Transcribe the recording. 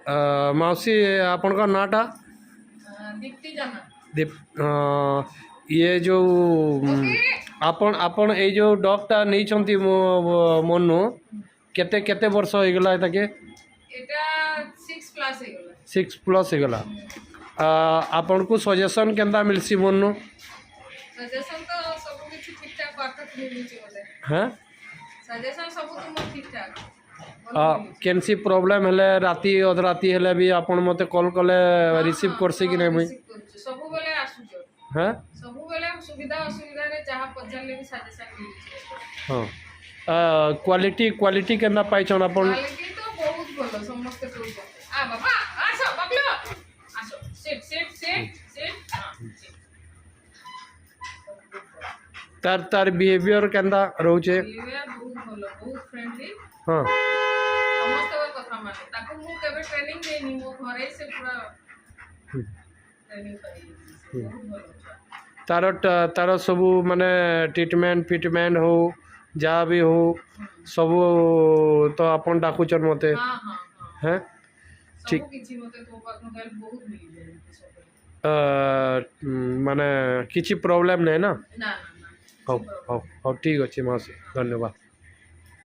ମାଉସୀ ଆପଣଙ୍କ ନାଁଟା? ଦୀପ୍ତି ଜାନା। ଇଏ ଯେଉଁ ଆପଣ ଏଇ ଯେଉଁ ଡଗ୍ଟା ନେଇଛନ୍ତି ମନୁ କେତେ କେତେ ବର୍ଷ ହେଇଗଲା ତାକେ? এটা 6+ ହେଇଗଲା। 6+ ହେଇଗଲା। ଆପଣଙ୍କୁ ସଜେସନ୍ କେନ୍ତା ମିଲ୍ସି ମନୁ? ସଜେସନ୍ ତ ସବୁ କିଛି ଠିକ୍ ଠାକ୍ ପାରଫେକ୍ଟ ମିଳୁଛି ବୋଲେ। হ্যাঁ ସଜେସନ୍ ସବୁ ତୁମ ଠିକ୍ ଠାକ୍। କେନ୍ସି ପ୍ରୋବ୍ଲେମ୍ ହେଲେ ରାତି ଅଧରାତି ହେଲେ ବି ଆପଣ ମୋତେ କଲ୍ କଲେ ରିସିଭ୍ କରସି କି ନାଇଁ ମୁଇଁ? ସବୁବେଳେ ଆସୁଛ। হ্যাঁ ସବୁବେଳେ ସୁବିଧା ଅସୁବିଧାରେ ଯାହା ପଚାରିଲେ ବି ସଜେସନ୍ ମିଳୁଛି। ହଁ କ୍ୱାଲିଟି କେନ୍ତା ପାଇଛନ୍ ଆପଣ? କ୍ୱାଲିଟି ତ ବହୁତ ଭଲ ସମସ୍ତେ କହୁଛନ୍ତି। ବାବା ଆସ ବାବଲୁ ଆସ ସିଟ୍ ସିଟ୍ ସିଟ୍ ସିଟ୍ ତାର ବିହେଭିଅର୍ କେନ୍ତା ରହୁଛେ? ବହୁତ ଭଲ ବହୁତ ଫ୍ରେଣ୍ଡଲି। ହଁ ସମସ୍ତଙ୍କ କଥା ମାନେ ତାକୁ ମୁଁ କେବେ ଟ୍ରେନିଂ ଦେଇନି ମୋ ଘରେ ସେ ପୁରା ଟ୍ରେନିଂ କରିଛି। ବହୁତ ଭଲ ତାର ସବୁ ମାନେ ଟ୍ରିଟମେଣ୍ଟ ହଉ ଯାହା ବି ହଉ ସବୁ ତ ଆପଣ ଡାକୁଛନ୍ ମୋତେ? হ্যাঁ ঠিক ମାନେ କିଛି ପ୍ରୋବ୍ଲେମ୍ ନାହିଁ ନା? ହଉ ହଉ ହଉ ଠିକ୍ ଅଛି ମାଉସୀ ଧନ୍ୟବାଦ।